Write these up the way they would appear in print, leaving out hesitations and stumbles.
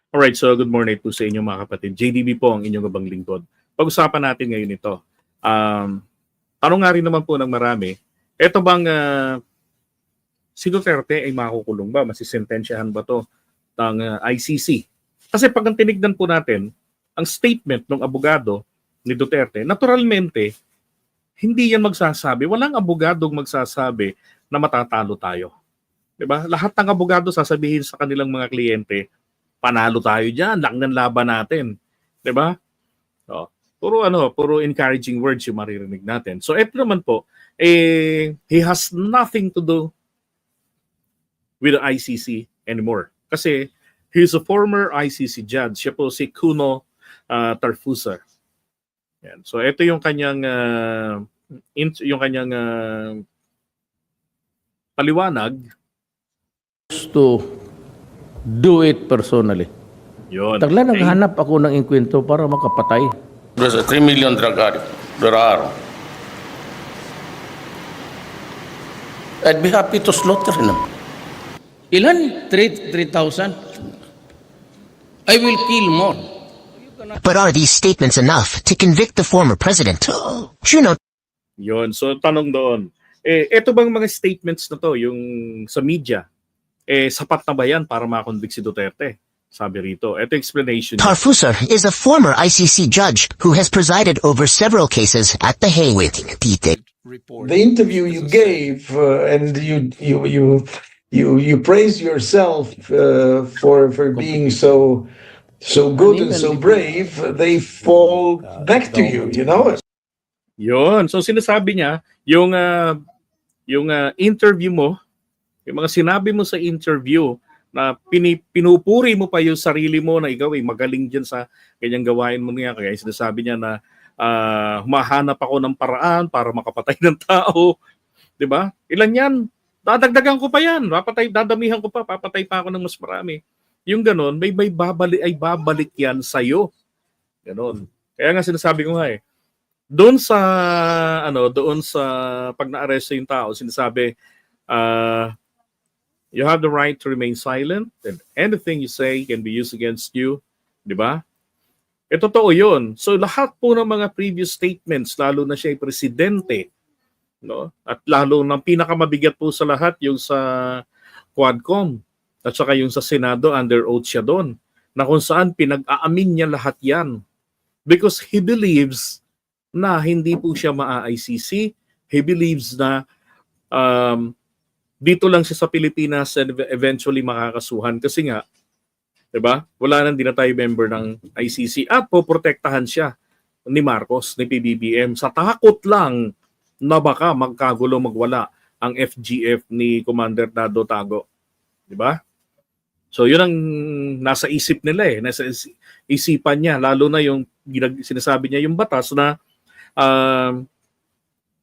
Alright, so good morning po sa inyo mga kapatid. JDB po ang inyong abang lingkod. Pag-usapan natin ngayon ito. Tanong nga rin naman po ng marami, eto bang si Duterte ay makukulong ba? Masisentensyahan ba to ng ICC? Kasi pag ang tinignan po natin, ang statement ng abogado ni Duterte, naturalmente, hindi yan magsasabi. Walang abogadong magsasabi na matatalo tayo. Diba? Lahat ng abogado sasabihin sa kanilang mga kliyente, panalo tayo diyan, lang ng laban natin. 'Di ba? So, puro encouraging words yung maririnig natin. So ito naman po, he has nothing to do with the ICC anymore. Kasi he is a former ICC judge. Siya po si Kuno Tarfusa. Yan. So ito yung kanyang paliwanag To do it personally. Yun. Tagla naghanap ako ng inkwento para makapatay. There's a 3 million drug addict. There are. I'd be happy to slaughter him. Ilan? 3,000? I will kill more. But are these statements enough to convict the former president? Juno. Yun. So tanong doon, eto bang mga statements na to, yung sa media, sapat na ba yan para makonvict si Duterte? Sabi rito. Ito explanation. Tarfusa is a former ICC judge who has presided over several cases at The Hague. The interview you gave, and you praise yourself for being so good and so brave. They fall back to you, you know. Yun. So sinasabi niya, yung interview mo, yung mga sinabi mo sa interview na pinupuri mo pa yung sarili mo na ikaw ay magaling dyan sa ganyang gawain mo niya. Kaya sinasabi niya na humahanap ako ng paraan para makapatay ng tao. Diba? Ilan yan? Dadagdagan ko pa yan. Dadamihan ko pa. Papatay pa ako ng mas marami. Yung ganon, may babalik yan sa'yo. Ganon. Kaya nga sinasabi ko nga doon sa pag na-arrest yung tao, sinasabi, you have the right to remain silent and anything you say can be used against you. Di ba? Totoo yun. So lahat po ng mga previous statements, lalo na siya ay presidente, no? At lalo ng pinakamabigat po sa lahat, yung sa Quadcom at saka yung sa Senado, under oath siya doon, na kung saan pinag-aamin niya lahat yan. Because he believes na hindi po siya maa-ICC. He believes na dito lang siya sa Pilipinas and eventually makakasuhan kasi nga, 'di ba? Wala nang di na tayo member ng ICC at poprotektahan siya ni Marcos, ni PBBM sa takot lang na baka magkagulo magwala ang FGF ni Commander Dado Tago, 'di ba? So 'yun ang nasa isip nila nasa isipan niya, lalo na yung sinasabi niya yung batas na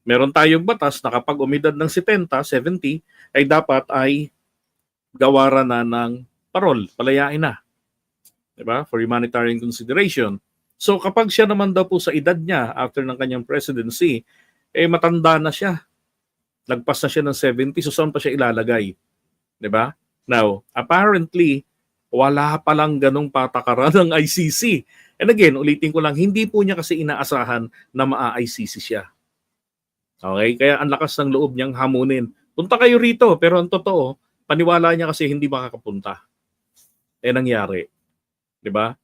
meron tayong batas na kapag umidad ng 70 ay dapat ay gawaran na ng parol, palayain na. 'Di ba? For humanitarian consideration. So kapag siya naman daw po sa edad niya after ng kanyang presidency, matanda na siya. Lagpas na siya ng 70, so saan pa siya ilalagay? 'Di ba? Now, apparently wala pa lang ganong patakaran ng ICC. And again, ulitin ko lang, hindi po niya kasi inaasahan na maa-ICC siya. Okay? Kaya ang lakas ng loob niyang hamunin. Punta kayo rito, pero ang totoo, paniwala niya kasi hindi makakapunta. Nangyari. Diba?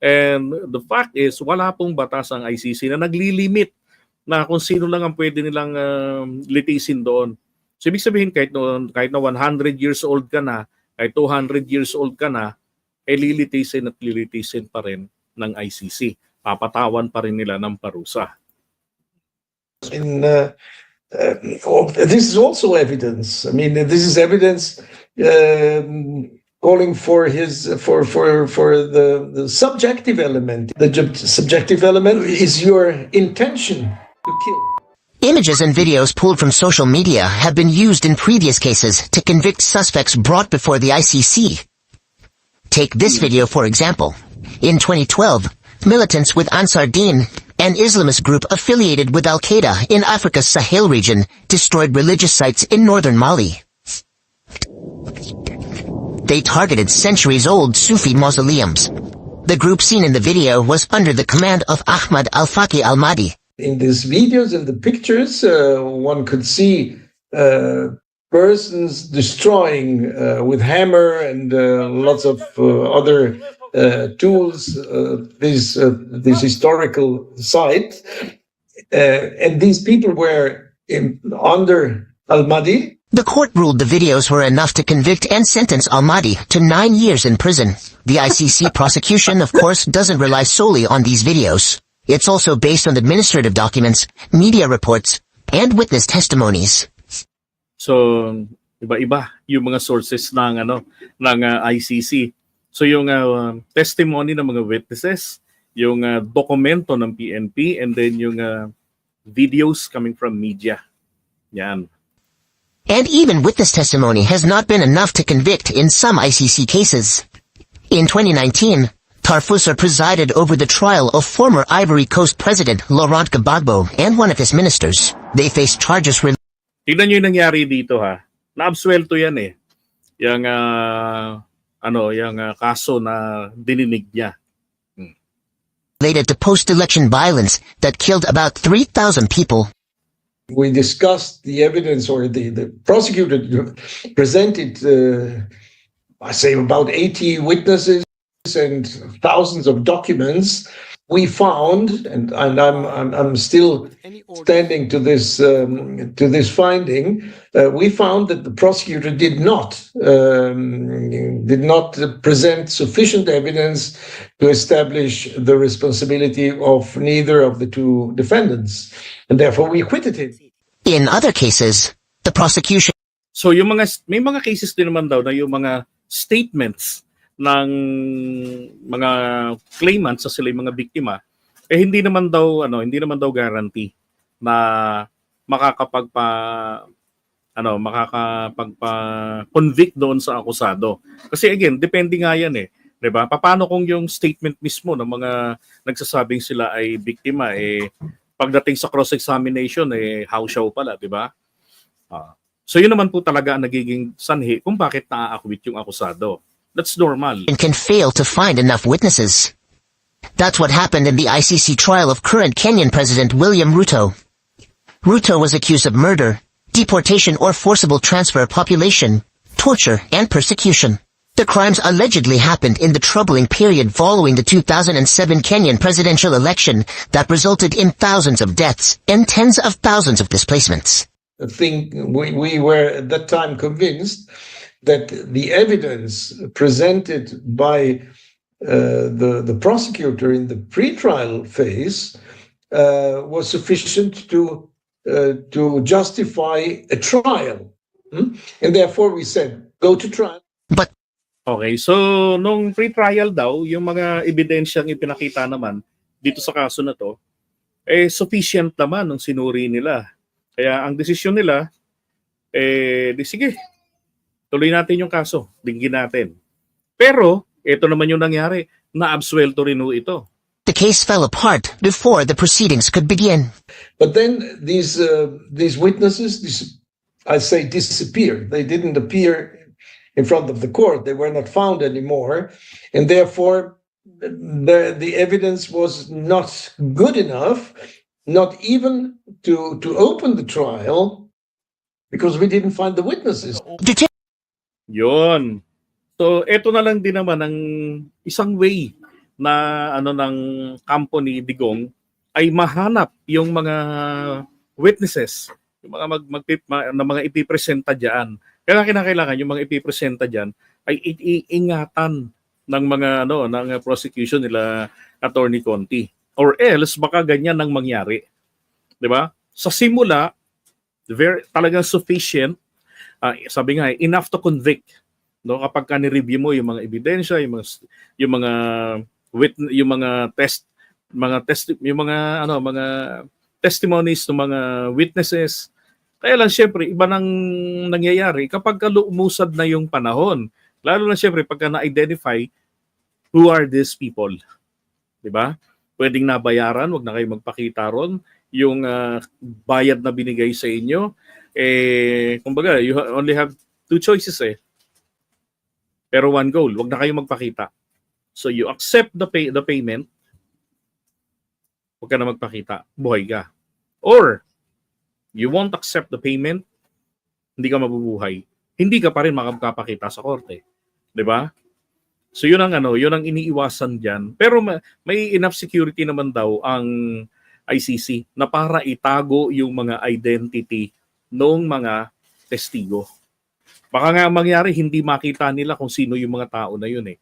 And the fact is, wala pong batas ang ICC na naglilimit na kung sino lang ang pwede nilang litisin doon. So, ibig sabihin, kahit na 100 years old ka na, kahit 200 years old ka na, lilitisin at lilitisin pa rin ng ICC. Papatawan pa rin nila ng parusa. This is also evidence. I mean, this is evidence calling for the subjective element. The subjective element is your intention to kill. Images and videos pulled from social media have been used in previous cases to convict suspects brought before the ICC. Take this video, for example. In 2012, militants with Ansar Dine, an Islamist group affiliated with Al-Qaeda in Africa's Sahel region, destroyed religious sites in northern Mali. They targeted centuries-old Sufi mausoleums. The group seen in the video was under the command of Ahmad Al-Faqi Al-Mahdi. In these videos and the pictures, one could see persons destroying with hammer and lots of other tools this historical site, and these people were under Al-Mahdi. The court ruled the videos were enough to convict and sentence Al-Mahdi to 9 years in prison. The ICC prosecution, of course, doesn't rely solely on these videos. It's also based on administrative documents, media reports, and witness testimonies. So, iba-iba yung mga sources ng ICC. So yung testimony ng mga witnesses, yung dokumento ng PNP, and then yung videos coming from media. Yan. And even witness testimony has not been enough to convict in some ICC cases. In 2019, Tarfusar presided over the trial of former Ivory Coast President Laurent Gbagbo and one of his ministers. They faced charges Tignan nyo yung nangyari dito ha. Naabsuelto yan eh. Yung, kaso na dininig niya. related to post-election violence that killed about 3,000 people. We discussed the evidence, or the prosecutor presented, I say, about 80 witnesses and thousands of documents. We found, and I'm still standing to this finding. We found that the prosecutor did not present sufficient evidence to establish the responsibility of neither of the two defendants, and therefore we acquitted him. In other cases, the prosecution So yung may mga cases din naman daw na yung mga statements ng mga claimants sa sila yung mga biktima, hindi naman daw guarantee na makakapagpa-convict doon sa akusado. Kasi again, depende nga yan eh. 'Di ba? Paano kung yung statement mismo ng mga nagsasabing sila ay biktima pagdating sa cross-examination house show pala, 'di ba? So yun naman po talaga ang nagiging sanhi kung bakit naa-acquit yung akusado. That's normal. can fail to find enough witnesses. That's what happened in the ICC trial of current Kenyan President William Ruto. Ruto was accused of murder, deportation or forcible transfer of population, torture, and persecution. The crimes allegedly happened in the troubling period following the 2007 Kenyan presidential election that resulted in thousands of deaths and tens of thousands of displacements. I think we were at that time convinced that the evidence presented by the prosecutor in the pre-trial phase was sufficient to justify a trial, and therefore we said go to trial. But Okay, so nung pre-trial daw, yung mga ebidensyang ipinakita naman dito sa kaso na to, sufficient naman ng sinuri nila. Kaya ang desisyon nila, sige, tuloy natin yung kaso, dinggin natin. Pero, ito naman yung nangyari, na-absuelto rin ito. the case fell apart before the proceedings could begin. But then these witnesses, I say, disappeared. They didn't appear in front of the court. They were not found anymore, and therefore the evidence was not good enough, not even to open the trial, because we didn't find the witnesses. Yun. So, ito na lang din naman ang isang way na ng kampo ni Digong ay mahanap yung mga witnesses, yung mga ipipresenta diyan. Kaya kinakailangan yung mga ipipresenta diyan ay iingatan ng mga ng prosecution nila Attorney Conti, or else baka ganyan nang mangyari. 'Di ba? Sa simula, talagang sufficient, sabi nga enough to convict, kapag ni-review mo yung mga ebidensya, yung mga testimonies ng mga witnesses. Kaya lang syempre iba nang nangyayari kapag lumusad na yung panahon. Lalo na syempre pagka na-identify who are these people. 'Di ba? Pwedeng nabayaran, wag na kayo magpakita ron. Yung bayad na binigay sa inyo, kumbaga, you only have two choices . Pero one goal, wag na kayo magpakita. So you accept the payment, wag ka na magpakita, buhay ka. Or you won't accept the payment, hindi ka mabubuhay. Hindi ka pa rin makapakita sa korte. 'Di ba? So yun ang iniiwasan diyan. Pero may enough security naman daw ang ICC na para itago yung mga identity ng mga testigo. Baka nga mangyari hindi makita nila kung sino yung mga tao na yun eh.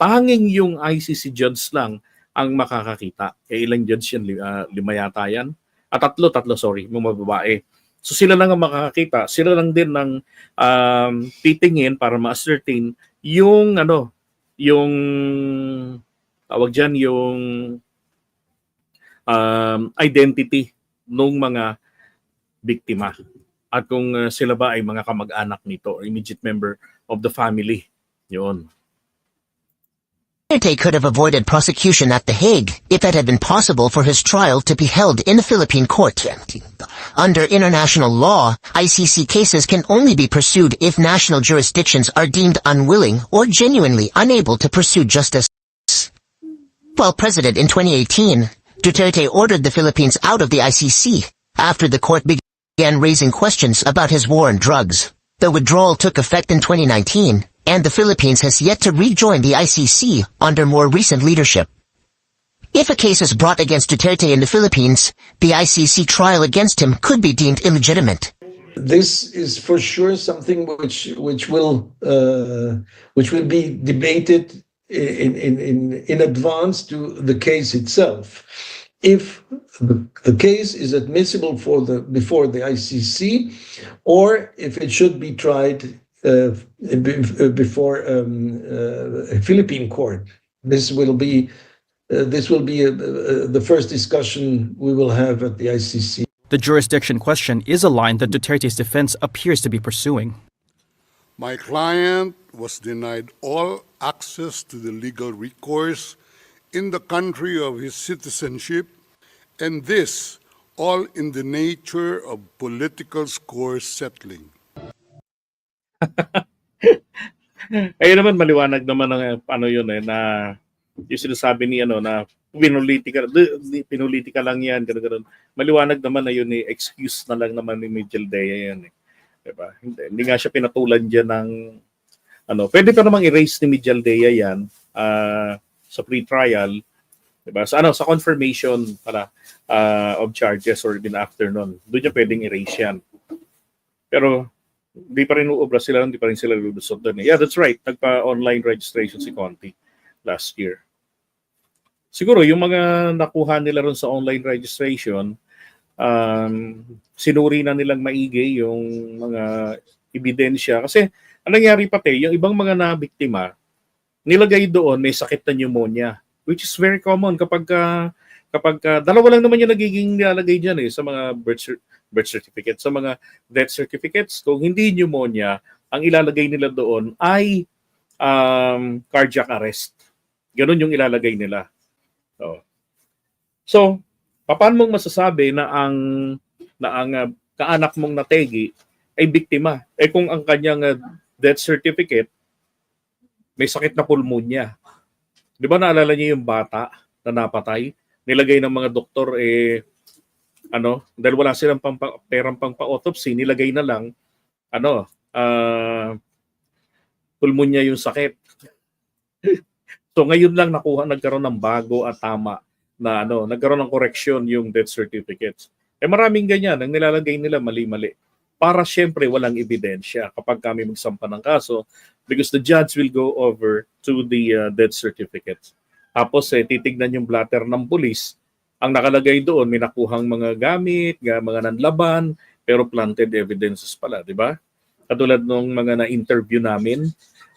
Tanging yung ICC judge lang ang makakakita. Ilang judge yan? 5 yata yan? Tatlo, mga babae. So sila lang ang makakakita. Sila lang din ang titingin para ma-ascertain yung yung tawag dyan, yung identity ng mga biktima. At kung sila ba ay mga kamag-anak nito or immediate member of the family. Yun. Duterte could have avoided prosecution at The Hague if it had been possible for his trial to be held in the Philippine court. Under international law, ICC cases can only be pursued if national jurisdictions are deemed unwilling or genuinely unable to pursue justice. While president in 2018, Duterte ordered the Philippines out of the ICC after the court began raising questions about his war on drugs. The withdrawal took effect in 2019, and the Philippines has yet to rejoin the ICC under more recent leadership. If a case is brought against Duterte in the Philippines, the ICC trial against him could be deemed illegitimate. This is for sure something which will be debated in advance to the case itself. If the case is admissible before the ICC, or if it should be tried before a Philippine court. This will be the first discussion we will have at the ICC. The jurisdiction question is a line that Duterte's defense appears to be pursuing. My client was denied all access to the legal recourse in the country of his citizenship, and this all in the nature of political score settling. Ayun naman, maliwanag naman ng yun na yung sinasabi ni na pinulitika lang yan, gano'n. Maliwanag naman na yun excuse na lang naman ni Mijel Dea yan. Diba? Hindi nga siya pinatulan dyan ng pwede pa namang erase ni Mijel Dea yan sa pre-trial, diba? Sa confirmation of charges or din after nun. Doon niya pwedeng erase yan. Pero di pa rin uubra sila, hindi pa rin sila lulusot doon. Yeah, that's right. Nagpa-online registration si Conti last year. Siguro, yung mga nakuha nila ron sa online registration, sinuri na nilang maigi yung mga ebidensya. Kasi, ang nangyari pati, yung ibang mga nabiktima, nilagay doon may sakit na pneumonia, which is very common kapag dalawa lang naman yung nagiging nilalagay dyan sa mga birth certificate, sa mga death certificates. Kung hindi pneumonia, ang ilalagay nila doon ay cardiac arrest. Ganun yung ilalagay nila. So, paano mong masasabi na ang kaanak mong nategi ay biktima? Kung ang kanyang death certificate may sakit na pulmonya. Di ba naalala niyo yung bata na napatay? Nilagay ng mga doktor dahil wala silang perang pang-autopsy, nilagay na lang pulmonya yung sakit. So ngayon lang nagkaroon ng bago at tama na nagkaroon ng correction yung death certificates. Maraming ganyan ang nilalagay nila mali-mali. Para syempre walang ebidensya kapag kami magsampa ng kaso, because the judge will go over to the death certificates. Tapos titignan yung blatter ng pulis. Ang nakalagay doon, may nakuhang mga gamit, mga nanlaban, pero planted evidences pala, di ba? Katulad nung mga na-interview namin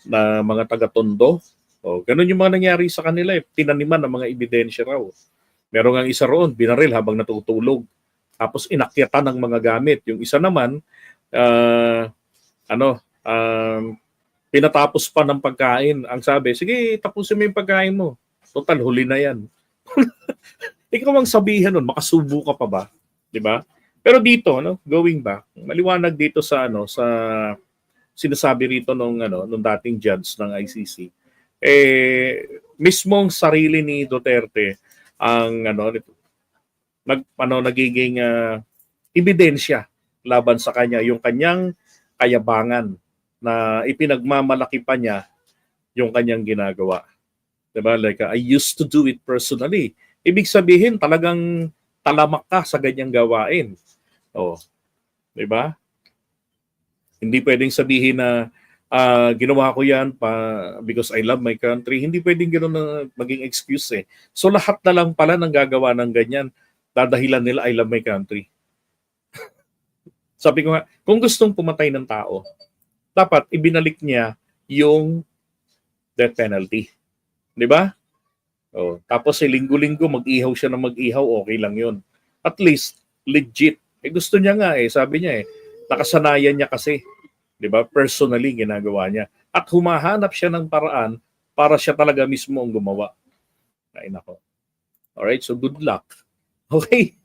na mga taga-Tondo. Ganun yung mga nangyari sa kanila. Tinaniman ng mga ebidensya raw. Meron ang isa roon, binaril habang natutulog. Tapos inakyatan ng mga gamit. Yung isa naman, pinatapos pa ng pagkain. Ang sabi, sige, tapusin mo yung pagkain mo. Total, huli na yan. Ikaw ang sabihin nun, makasubo ka pa ba? Di ba? Pero dito, going back, maliwanag dito sa sinasabi rito nung dating judge ng ICC, mismong sarili ni Duterte ang nagiging ebidensya laban sa kanya, yung kanyang kayabangan na ipinagmamalaki pa niya yung kanyang ginagawa. Diba? Like, I used to do it personally. Ibig sabihin, talagang talamak ka sa ganyang gawain. Oh. Diba? Hindi pwedeng sabihin na ginawa ko yan because I love my country. Hindi pwedeng gano'n na maging excuse eh. So lahat na lang pala ng gagawa ng ganyan, dadahilan nila I love my country. Sabi ko nga, kung gustong pumatay ng tao, dapat ibinalik niya yung death penalty. Di ba? Oh, tapos linggo-linggo mag-ihaw siya na mag-ihaw, okay lang yun. At least, legit. Gusto niya nga sabi niya nakasanayan niya kasi. Di ba? Personally, ginagawa niya. At humahanap siya ng paraan para siya talaga mismo ang gumawa. Ay nako. Alright, so good luck. Okay?